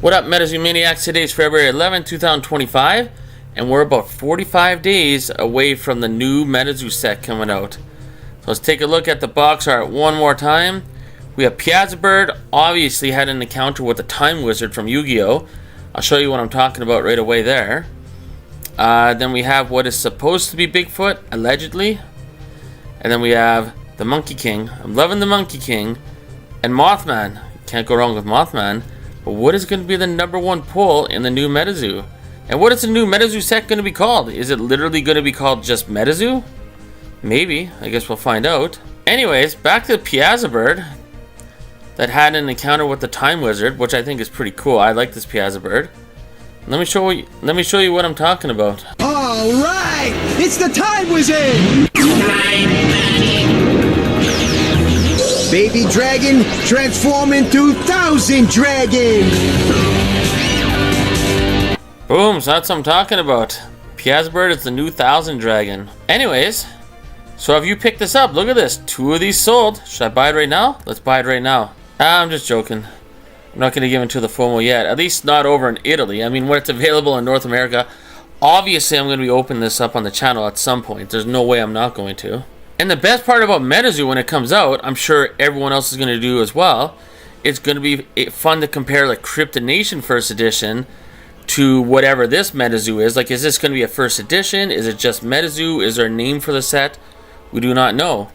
What up, MetaZoo Maniacs? Today is February 11, 2025, and we're about 45 days away from the new MetaZoo set coming out. So let's take a look at the box art one more time. We have Piazza Bird, obviously had an encounter with the Time Wizard from Yu-Gi-Oh! I'll show you what I'm talking about right away there. Then we have what is supposed to be Bigfoot, allegedly. And then we have the Monkey King. I'm loving the Monkey King. And Mothman. Can't go wrong with Mothman. But what is going to be the #1 pull in the new MetaZoo? And what is the new MetaZoo set going to be called? Is it literally going to be called just MetaZoo? Maybe. I guess we'll find out. Anyways, back to the Piazza Bird that had an encounter with the Time Wizard, which I think is pretty cool. I like this Piazza Bird. Let me show you what I'm talking about. All right, it's the Time Wizard. Baby dragon, transform into 1,000 dragons. Boom, so that's what I'm talking about. Piazza Bird is the new 1,000 dragon. Anyways, so have you picked this up? Look at this. 2 of these sold. Should I buy it right now? Let's buy it right now. I'm just joking. I'm not going to give into the FOMO yet. At least not over in Italy. I mean, when it's available in North America, obviously I'm going to be opening this up on the channel at some point. There's no way I'm not going to. And the best part about MetaZoo when it comes out, I'm sure everyone else is going to do as well, it's going to be fun to compare like Crypto Nation First Edition to whatever this MetaZoo is. Like, is this going to be a First Edition? Is it just MetaZoo? Is there a name for the set? We do not know.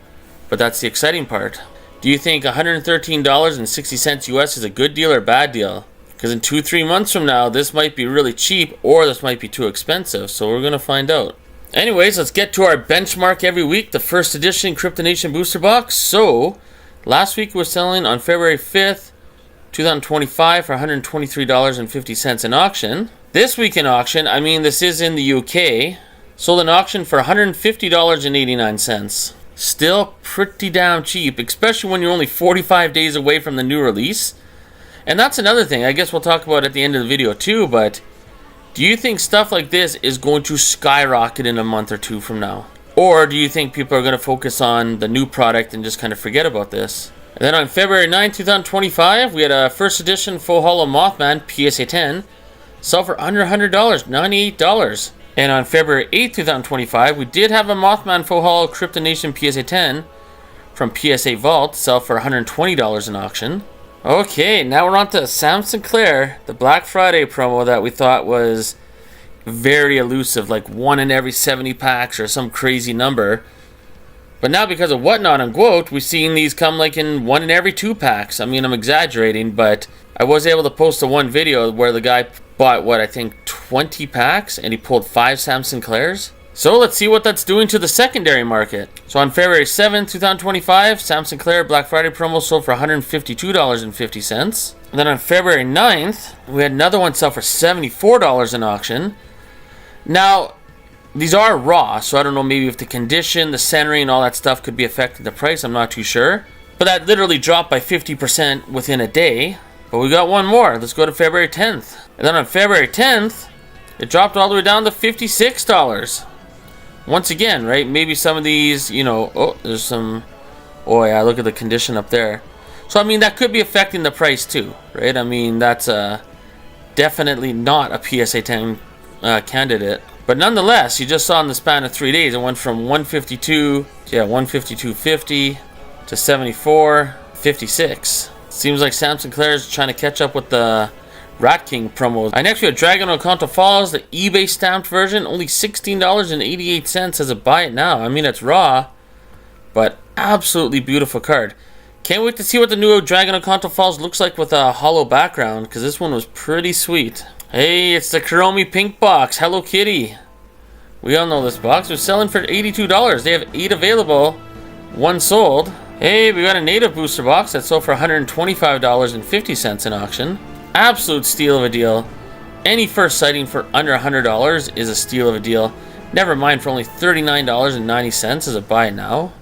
But that's the exciting part. Do you think $113.60 US is a good deal or bad deal? Because in 2-3 months from now, this might be really cheap or this might be too expensive. So we're going to find out. Anyways, let's get to our benchmark every week, the First Edition Crypto Nation Booster Box. So, last week we were selling on February 5th, 2025 for $123.50 in auction. This week in auction, I mean this is in the UK, sold in auction for $150.89. Still pretty damn cheap, especially when you're only 45 days away from the new release. And that's another thing I guess we'll talk about at the end of the video too, but do you think stuff like this is going to skyrocket in a month or 2 from now? Or do you think people are going to focus on the new product and just kind of forget about this? And then on February 9, 2025, we had a First Edition Full Holo Mothman PSA 10, sell for under $100, $98. And on February 8, 2025, we did have a Mothman Full Holo Crypto Nation PSA 10 from PSA Vault, sell for $120 in auction. Okay, now we're on to Sinclair, the Black Friday promo that we thought was very elusive, like 1 in every 70 packs or some crazy number. But now because of Whatnot and Quote, we've seen these come like in 1 in every 2 packs. I mean, I'm exaggerating, but I was able to post one video where the guy bought, what, I think 20 packs, and he pulled 5 Sinclairs. So let's see what that's doing to the secondary market. So on February 7, 2025, Sinclair Black Friday promo sold for $152.50. And then on February 9th, we had another one sell for $74 in auction. Now, these are raw, so I don't know maybe if the condition, the centering, all that stuff could be affecting the price. I'm not too sure. But that literally dropped by 50% within a day. But we got one more. Let's go to February 10th. And then on February 10th, it dropped all the way down to $56. Once again, right, maybe some of these, you know, oh, there's some, oh yeah, look at the condition up there. So, I mean, that could be affecting the price too, right? I mean, that's definitely not a PSA 10 candidate. But nonetheless, you just saw in the span of 3 days, it went from 152, yeah, 152.50 to 74.56. Seems like Sinclair is trying to catch up with the Rat King promos. And next we have Dragon Oconto Falls, the eBay stamped version, only $16.88 as a buy it now. I mean, it's raw, but absolutely beautiful card. Can't wait to see what the new Dragon Oconto Falls looks like with a hollow background, because this one was pretty sweet. Hey, it's the Kuromi Pink Box, Hello Kitty. We all know this box. They're selling for $82. They have 8 available, 1 sold. Hey, we got a native booster box that sold for $125.50 in auction. Absolute steal of a deal. Any first sighting for under $100 is a steal of a deal. Never mind for only $39.90 as a buy now.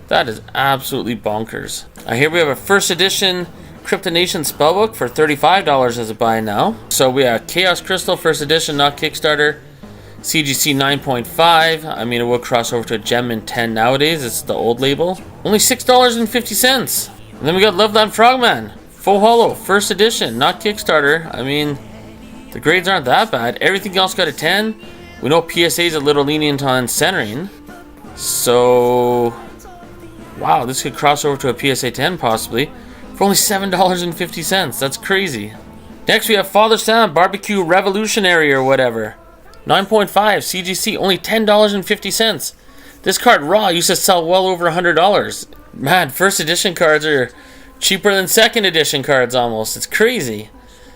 That is absolutely bonkers. Here we have a First Edition Crypto Nation Spellbook for $35 as a buy now. So we have Chaos Crystal First Edition, not Kickstarter. CGC 9.5. I mean, it will cross over to a Gem in 10 nowadays. It's the old label. Only $6.50. And then we got Loveland Frogman. Full holo, first edition, not Kickstarter. I mean, the grades aren't that bad. Everything else got a 10. We know PSA is a little lenient on centering. So, wow, this could cross over to a PSA 10 possibly. For only $7.50. That's crazy. Next we have Father Sam Barbecue Revolutionary or whatever. 9.5 CGC, only $10.50. This card raw used to sell well over $100. Man, first edition cards are cheaper than second edition cards almost. It's crazy.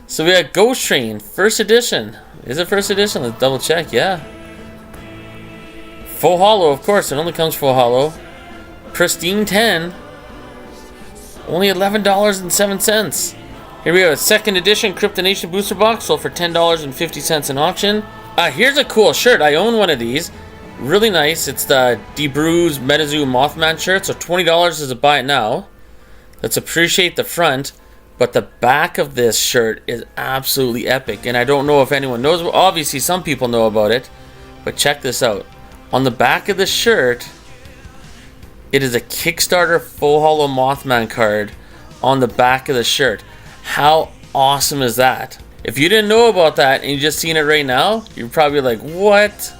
So we got Ghost Train, first edition. Is it first edition? Let's double check, yeah. Full holo, of course, it only comes full holo. Pristine 10. Only $11.07. Here we have a second edition Kryptonation booster box, sold for $10.50 in auction. Here's a cool shirt. I own one of these. Really nice. It's the DeBruise MetaZoo Mothman shirt, so $20 is a buy it now. Let's appreciate the front, but the back of this shirt is absolutely epic, and I don't know if anyone knows. Obviously, some people know about it, but check this out. On the back of the shirt, it is a Kickstarter full holo Mothman card on the back of the shirt. How awesome is that? If you didn't know about that and you just seen it right now, you're probably like, what?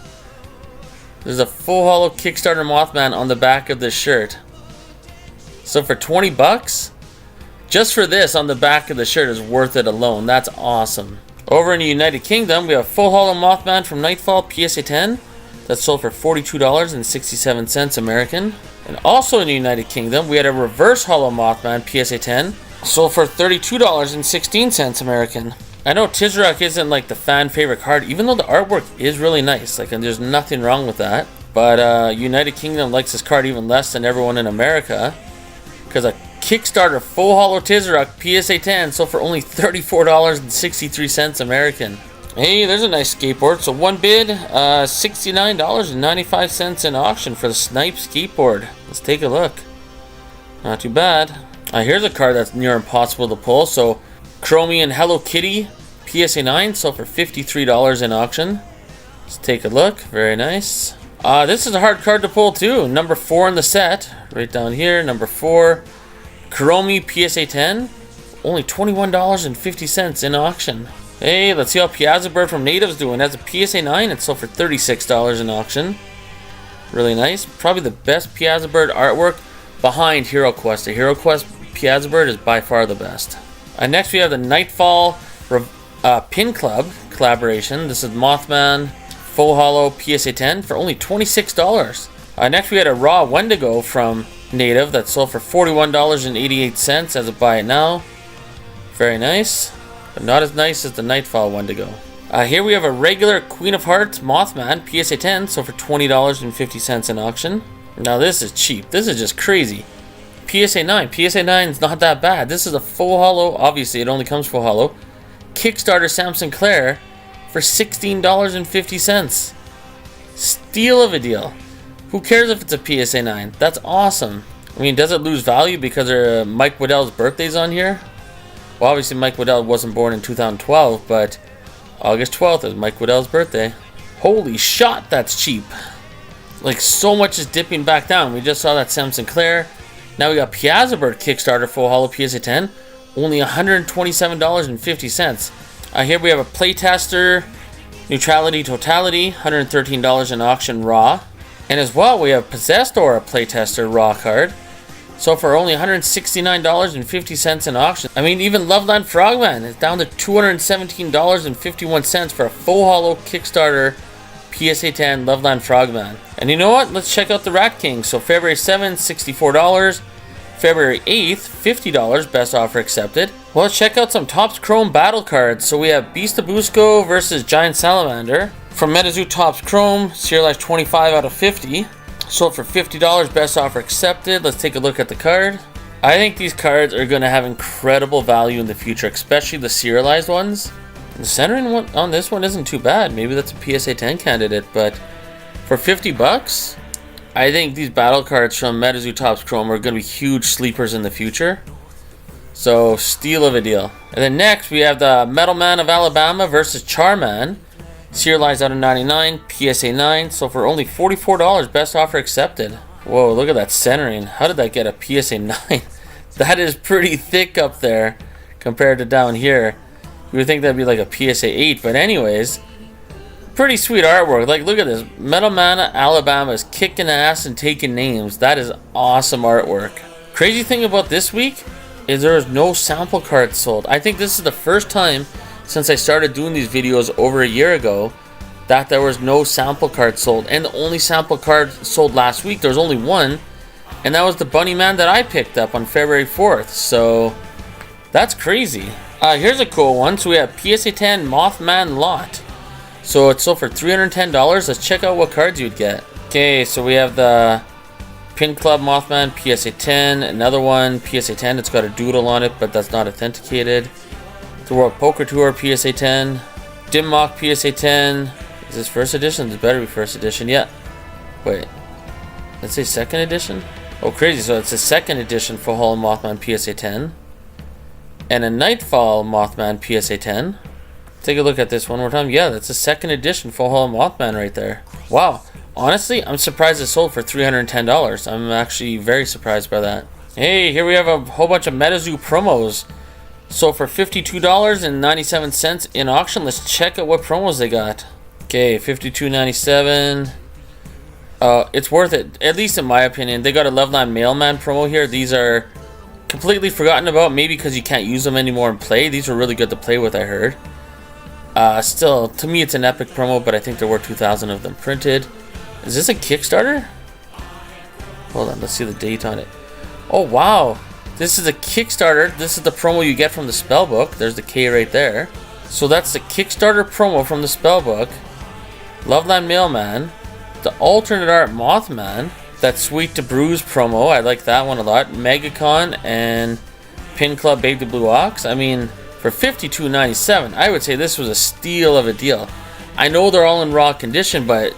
There's a full holo Kickstarter Mothman on the back of this shirt. So for 20 bucks, just for this on the back of the shirt is worth it alone. That's awesome. Over in the United Kingdom, we have full holo Mothman from Nightfall PSA 10. That's sold for $42.67 American. And also in the United Kingdom, we had a reverse holo Mothman PSA 10. Sold for $32.16 American. I know Tizrak isn't like the fan favorite card, even though the artwork is really nice. Like, and there's nothing wrong with that. But United Kingdom likes this card even less than everyone in America, because a Kickstarter full holo Tizrak PSA 10 sold for only $34.63 American. Hey, there's a nice skateboard. So one bid, $69.95 in auction for the Snipe skateboard. Let's take a look. Not too bad. Here's a card that's near impossible to pull. So Chromie and Hello Kitty PSA 9 sold for $53 in auction. Let's take a look. Very nice. This is a hard card to pull too. Number 4 in the set. Right down here. Number 4. Chromie PSA 10. Only $21.50 in auction. Hey, let's see how Piazza Bird from Native's doing. That's a PSA 9. It sold for $36 in auction. Really nice. Probably the best Piazza Bird artwork behind Hero Quest. The Hero Quest Piazza Bird is by far the best. Next we have the Nightfall Pin Club collaboration. This is Mothman Full Holo PSA 10 for only $26. Next we had a raw Wendigo from Native that sold for $41.88 as a buy it now. Very nice, but not as nice as the Nightfall Wendigo. Here we have a regular Queen of Hearts Mothman PSA 10 sold for $20.50 in auction. Now this is cheap. This is just crazy. PSA 9. PSA 9 is not that bad. This is a full holo. Obviously, it only comes full holo. Kickstarter Sam Sinclair for $16.50. Steal of a deal. Who cares if it's a PSA 9? That's awesome. I mean, does it lose value because Mike Waddell's birthday's on here? Well, obviously Mike Waddell wasn't born in 2012, but August 12th is Mike Waddell's birthday. Holy shot, that's cheap. Like, so much is dipping back down. We just saw that Sam Sinclair. Now we got Piazza Bird Kickstarter full holo PSA 10. Only $127.50. Here we have a Playtester Neutrality Totality. $113 in auction raw. And as well, we have Possessed Aura Playtester raw card. So for only $169.50 in auction. I mean, even Loveland Frogman is down to $217.51 for a full holo Kickstarter PSA 10 Loveland Frogman. And you know what? Let's check out the Rat King. So February 7th, $64. February 8th, $50. Best offer accepted. Well, let's check out some Topps Chrome battle cards. So we have Beast Abusco versus Giant Salamander. From MetaZoo Topps Chrome, serialized 25 out of 50. Sold for $50. Best offer accepted. Let's take a look at the card. I think these cards are going to have incredible value in the future, especially the serialized ones. The centering one on this one isn't too bad. Maybe that's a PSA 10 candidate, but for 50 bucks, I think these battle cards from MetaZoo Topps Chrome are going to be huge sleepers in the future. So, steal of a deal. And then next, we have the Metal Man of Alabama versus Charman. Serialized out of 99, PSA 9. So for only $44, best offer accepted. Whoa, look at that centering. How did that get a PSA 9? That is pretty thick up there. compared to down here. You would think that'd be like a PSA 8, but anyways, pretty sweet artwork. Like, look at this. Metal Mana, Alabama is kicking ass and taking names. That is awesome artwork. Crazy thing about this week is there is no sample cards sold. I think this is the first time since I started doing these videos over a year ago that there was no sample cards sold. And the only sample card sold last week, there was only one, and that was the Bunny Man that I picked up on February 4th. So that's crazy. Here's a cool one. So we have PSA 10 Mothman lot. So it's sold for $310. Let's check out what cards you'd get. Okay, so we have the Pin Club Mothman PSA 10. Another one PSA 10. It's got a doodle on it, but that's not authenticated. The World Poker Tour PSA 10. Dim Mock PSA 10. Is this first edition? This better be first edition. Yeah. Wait. Let's say second edition? Oh, crazy. So it's a second edition Full Hollow Mothman PSA 10. And a Nightfall Mothman PSA 10. Take a look at this one more time. Yeah, that's a second edition Full Hollow Mothman right there. Wow. Honestly, I'm surprised it sold for $310. I'm actually very surprised by that. Hey, here we have a whole bunch of MetaZoo promos. Sold for $52.97 in auction. Let's check out what promos they got. Okay, $52.97. It's worth it, at least in my opinion. They got a Loveline Mailman promo here. These are completely forgotten about, maybe because you can't use them anymore in play. These were really good to play with, I heard. Still, to me it's an epic promo, but I think there were 2,000 of them printed. Is this a Kickstarter? Hold on, let's see the date on it. Oh wow, this is a Kickstarter. This is the promo you get from the spellbook. There's the K right there. So that's the Kickstarter promo from the spellbook. Loveline Mailman, the alternate art Mothman, that Sweet to Bruise promo, I like that one a lot. MegaCon and Pin Club Babe the Blue Ox. I mean, for $52.97, I would say this was a steal of a deal. I know they're all in raw condition, but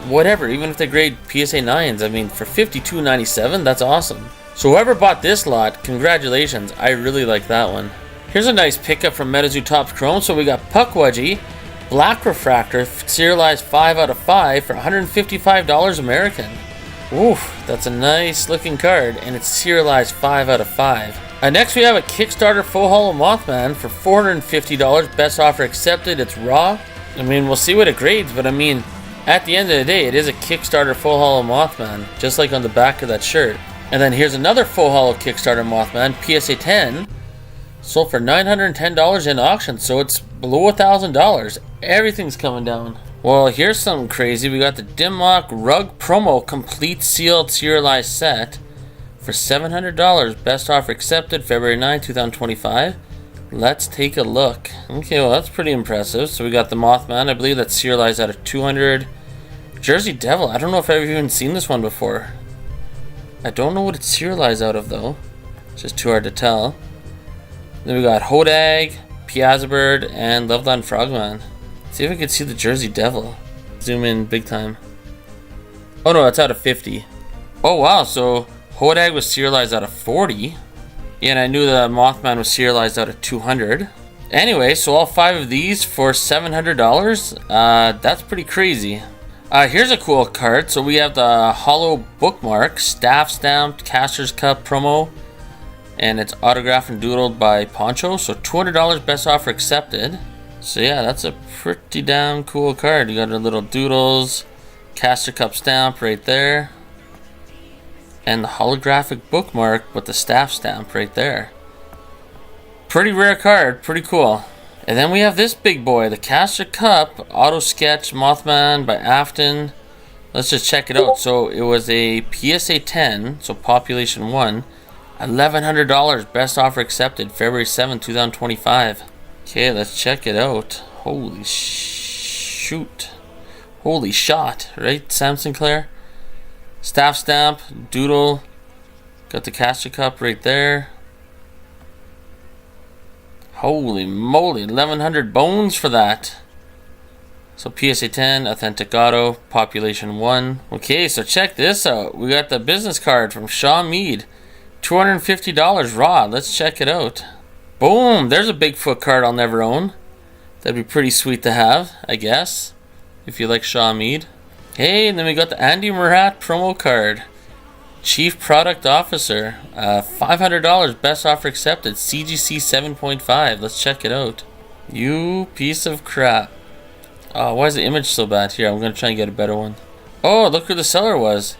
whatever, even if they grade PSA 9s, I mean, for $52.97, that's awesome. So whoever bought this lot, congratulations. I really like that one. Here's a nice pickup from MetaZoo Topps Chrome. So we got Puckwudgie, Black Refractor, serialized 5 out of 5 for $155 American. Oof, that's a nice looking card, and it's serialized 5 out of 5. Next we have a Kickstarter Full Hollow Mothman for $450. Best offer accepted. It's raw. I mean, we'll see what it grades, but I mean, at the end of the day, it is a Kickstarter Full Hollow Mothman, just like on the back of that shirt. And then here's another Full Hollow Kickstarter Mothman, PSA 10, sold for $910 in auction, so it's below $1,000. Everything's coming down. Well, here's something crazy. We got the Dim Mock Rug Promo Complete Sealed Serialized Set for $700. Best offer accepted, February 9, 2025. Let's take a look. Okay, well, that's pretty impressive. So we got the Mothman. I believe that's serialized out of 200. Jersey Devil. I don't know if I've even seen this one before. I don't know what it's serialized out of, though. It's just too hard to tell. Then we got Hodag, Piazzabird, and Loveline Frogman. See if I can see the Jersey Devil. Zoom in big time. Oh no, it's out of 50. Oh wow, so Hodag was serialized out of 40. Yeah, and I knew the Mothman was serialized out of 200. Anyway, so all 5 of these for $700. That's pretty crazy. Here's a cool card. So we have the Hollow Bookmark Staff Stamped Caster's Cup promo. And it's autographed and doodled by Poncho. So $200 best offer accepted. So yeah, that's a pretty damn cool card. You got the little doodles, Caster Cup stamp right there, and the holographic bookmark with the staff stamp right there. Pretty rare card, pretty cool. And then we have this big boy, the Caster Cup Auto Sketch Mothman by Afton. Let's just check it out. So it was a PSA 10, so population 1, $1,100 best offer accepted, February 7, 2025. Okay, let's check it out. Holy shoot. Holy shot, right, Sam Sinclair? Staff stamp, doodle. Got the Caster Cup right there. Holy moly, 1,100 bones for that. So PSA 10, Authentic Auto, population 1. Okay, so check this out. We got the business card from Shaw Mead. $250 raw. Let's check it out. Boom! There's a Bigfoot card I'll never own. That'd be pretty sweet to have, I guess, if you like Shaw Mead. Hey, and then we got the Andy Murat promo card. Chief Product Officer. $500. Best offer accepted. CGC 7.5. Let's check it out. You piece of crap. Oh, why is the image so bad? Here, I'm going to try and get a better one. Oh, look who the seller was.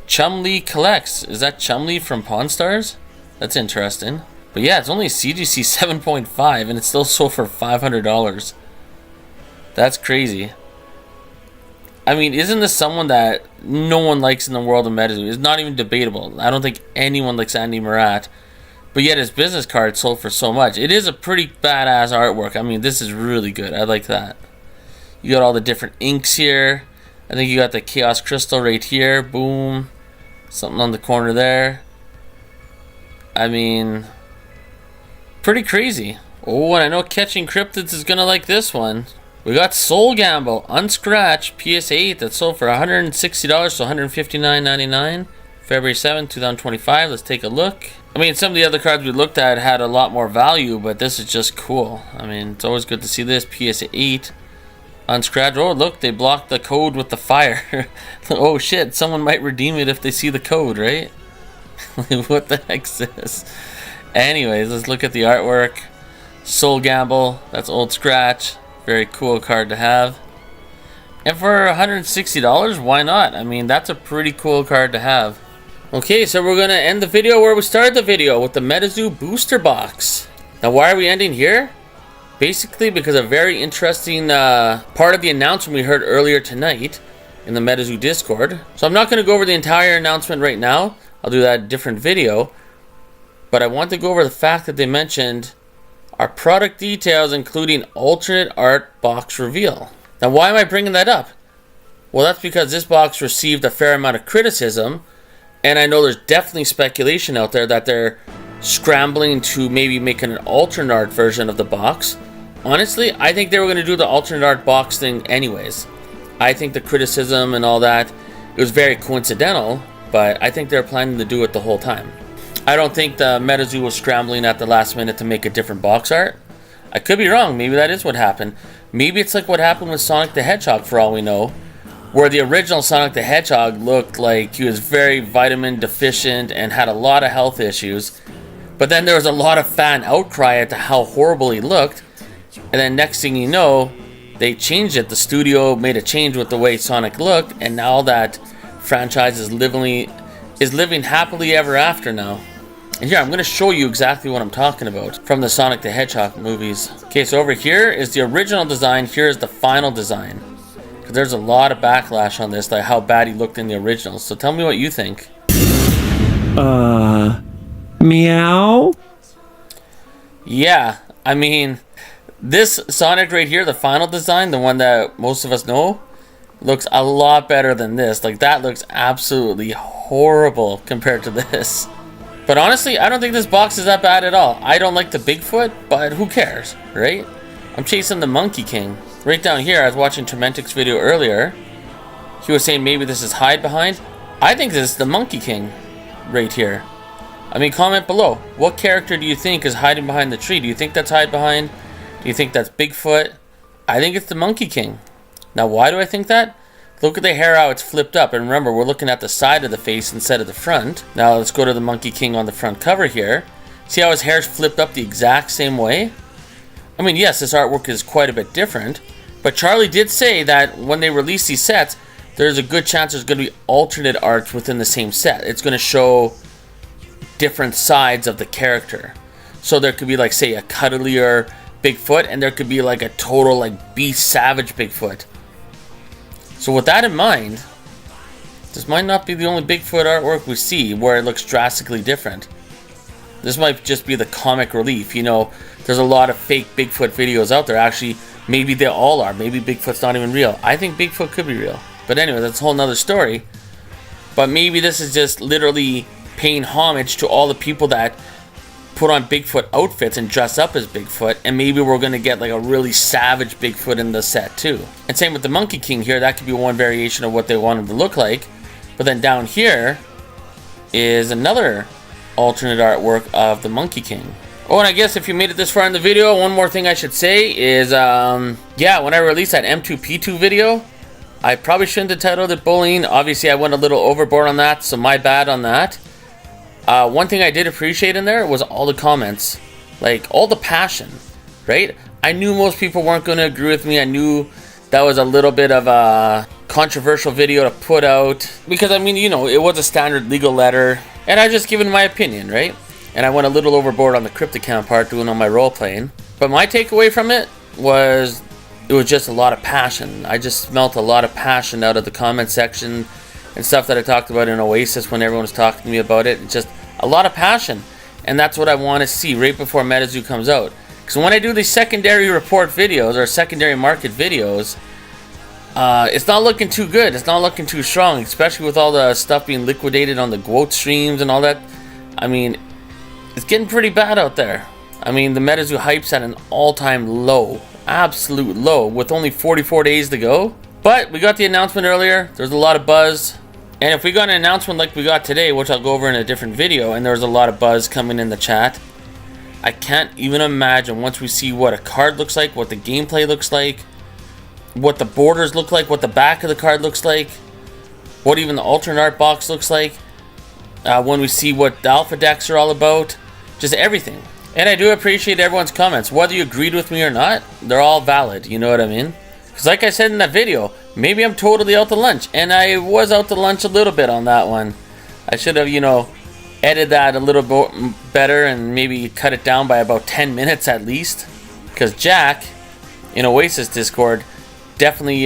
Chumlee Collects. Is that Chumlee from Pawn Stars? That's interesting. But yeah, it's only CGC 7.5 and it's still sold for $500. That's crazy. I mean, isn't this someone that no one likes in the world of MetaZoo? It's not even debatable. I don't think anyone likes Andy Murat. But yet his business card sold for so much. It is a pretty badass artwork. I mean, this is really good. I like that. You got all the different inks here. I think you got the Chaos Crystal right here. Boom. Something on the corner there. I mean, pretty crazy. Oh, and I know Catching Cryptids is going to like this one. We got Soul Gamble, unscratched, PSA 8 that sold for $160 to $159.99. February 7th, 2025. Let's take a look. I mean, some of the other cards we looked at had a lot more value, but this is just cool. I mean, it's always good to see this. PSA 8, unscratched. Oh, look, they blocked the code with the fire. Oh, shit, someone might redeem it if they see the code, right? What the heck's this? Anyways, let's look at the artwork. Soul Gamble, that's old scratch. Very cool card to have. And for $160, why not? I mean, that's a pretty cool card to have. Okay, so we're going to end the video where we started the video, with the MetaZoo booster box. Now, why are we ending here? Basically because a very interesting part of the announcement we heard earlier tonight in the MetaZoo Discord. So I'm not going to go over the entire announcement right now. I'll do that in a different video. But I want to go over the fact that they mentioned our product details, including alternate art box reveal. Now, why am I bringing that up? Well, that's because this box received a fair amount of criticism, and I know there's definitely speculation out there that they're scrambling to maybe make an alternate art version of the box. Honestly, I think they were going to do the alternate art box thing anyways. I think the criticism and all that, it was very coincidental, but I think they're planning to do it the whole time. I don't think the MetaZoo was scrambling at the last minute to make a different box art. I could be wrong. Maybe that is what happened. Maybe it's like what happened with Sonic the Hedgehog, for all we know, where the original Sonic the Hedgehog looked like he was very vitamin deficient and had a lot of health issues. But then there was a lot of fan outcry at how horrible he looked. And then next thing you know, they changed it. The studio made a change with the way Sonic looked, and now that franchise is living happily ever after now. And here, I'm going to show you exactly what I'm talking about from the Sonic the Hedgehog movies. Okay, so over here is the original design. Here is the final design. Because there's a lot of backlash on this, like how bad he looked in the original. So tell me what you think. Meow? Yeah, I mean, this Sonic right here, the final design, the one that most of us know, looks a lot better than this. Like, that looks absolutely horrible compared to this. But honestly, I don't think this box is that bad at all. I don't like the Bigfoot, but who cares, right? I'm chasing the Monkey King. Right down here, I was watching Trementic's video earlier. He was saying maybe this is Hide Behind. I think this is the Monkey King right here. I mean, comment below. What character do you think is hiding behind the tree? Do you think that's Hide Behind? Do you think that's Bigfoot? I think it's the Monkey King. Now, why do I think that? Look at the hair, how it's flipped up. And remember, we're looking at the side of the face instead of the front. Now, let's go to the Monkey King on the front cover here. See how his hair's flipped up the exact same way? I mean, yes, this artwork is quite a bit different. But Charlie did say that when they release these sets, there's a good chance there's going to be alternate art within the same set. It's going to show different sides of the character. So there could be, like, say, a cuddlier Bigfoot, and there could be, like, a total, like, beast savage Bigfoot. So with that in mind, this might not be the only Bigfoot artwork we see where it looks drastically different. This might just be the comic relief. You know, there's a lot of fake Bigfoot videos out there. Actually, maybe they all are. Maybe Bigfoot's not even real. I think Bigfoot could be real. But anyway, that's a whole nother story. But maybe this is just literally paying homage to all the people that put on Bigfoot outfits and dress up as Bigfoot, and maybe we're going to get like a really savage Bigfoot in the set too. And same with the Monkey King here. That could be one variation of what they want him to look like. But then down here is another alternate artwork of the Monkey King. Oh, and I guess if you made it this far in the video, one more thing I should say is, yeah, when I released that M2P2 video, I probably shouldn't have titled it bullying. Obviously, I went a little overboard on that, so my bad on that. One thing I did appreciate in there was all the comments. Like, all the passion, right? I knew most people weren't going to agree with me. I knew that was a little bit of a controversial video to put out. Because, I mean, you know, it was a standard legal letter. And I just given my opinion, right? And I went a little overboard on the crypt account part doing all my role playing. But my takeaway from it was just a lot of passion. I just smelt a lot of passion out of the comment section and stuff that I talked about in Oasis when everyone was talking to me about it. It's just a lot of passion. And that's what I want to see right before MetaZoo comes out. Because when I do these secondary report videos or secondary market videos, it's not looking too good. It's not looking too strong, especially with all the stuff being liquidated on the GWOAT streams and all that. I mean, it's getting pretty bad out there. I mean, the MetaZoo hype's at an all-time low. Absolute low, with only 44 days to go. But we got the announcement earlier. There's a lot of buzz. And if we got an announcement like we got today, which I'll go over in a different video, and there's a lot of buzz coming in the chat, I can't even imagine once we see what a card looks like, what the gameplay looks like, what the borders look like, what the back of the card looks like, what even the alternate art box looks like, when we see what the alpha decks are all about, just everything. And I do appreciate everyone's comments. Whether you agreed with me or not, they're all valid, you know what I mean? Because like I said in that video, maybe I'm totally out to lunch. And I was out to lunch a little bit on that one. I should have, you know, edited that a little bit better and maybe cut it down by about 10 minutes at least. Because Jack, in Oasis Discord, definitely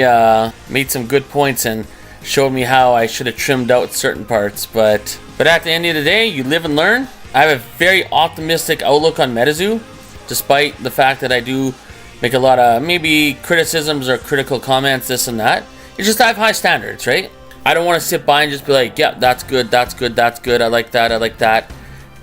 made some good points and showed me how I should have trimmed out certain parts. But at the end of the day, you live and learn. I have a very optimistic outlook on MetaZoo, despite the fact that I do make a lot of maybe criticisms or critical comments, this and that. It's just I have high standards, right? I don't want to sit by and just be like, yeah, that's good, that's good, that's good, I like that,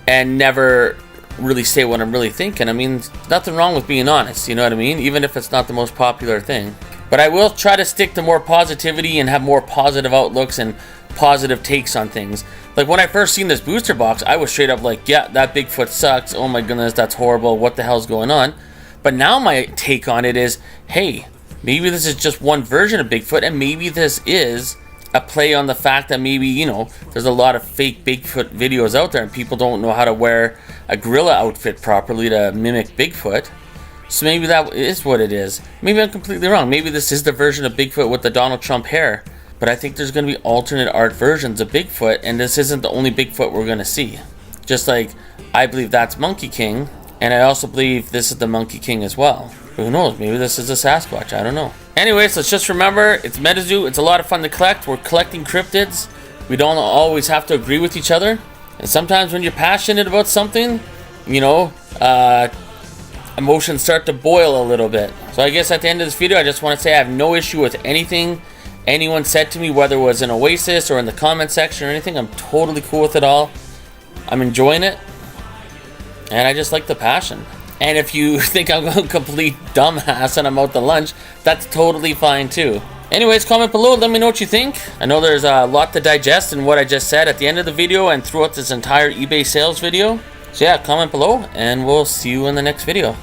and never really say what I'm really thinking. I mean, there's nothing wrong with being honest, you know what I mean? Even if it's not the most popular thing. But I will try to stick to more positivity and have more positive outlooks and positive takes on things. Like when I first seen this booster box, I was straight up like, yeah, that Bigfoot sucks. Oh my goodness, that's horrible. What the hell's going on? But now my take on it is, hey, maybe this is just one version of Bigfoot, and maybe this is a play on the fact that maybe, you know, there's a lot of fake Bigfoot videos out there and people don't know how to wear a gorilla outfit properly to mimic Bigfoot. So maybe that is what it is. Maybe I'm completely wrong. Maybe this is the version of Bigfoot with the Donald Trump hair. But I think there's going to be alternate art versions of Bigfoot, and this isn't the only Bigfoot we're going to see. Just like I believe that's Monkey King, and I also believe this is the Monkey King as well. Who knows? Maybe this is a Sasquatch. I don't know. Anyways, let's just remember, it's MetaZoo. It's a lot of fun to collect. We're collecting cryptids. We don't always have to agree with each other. And sometimes when you're passionate about something, you know, emotions start to boil a little bit. So I guess at the end of this video, I just want to say I have no issue with anything anyone said to me, whether it was in Oasis or in the comment section or anything. I'm totally cool with it all. I'm enjoying it. And I just like the passion. And if you think I'm a complete dumbass and I'm out to lunch, that's totally fine too. Anyways, comment below, let me know what you think. I know there's a lot to digest in what I just said at the end of the video and throughout this entire eBay sales video. So yeah, comment below and we'll see you in the next video.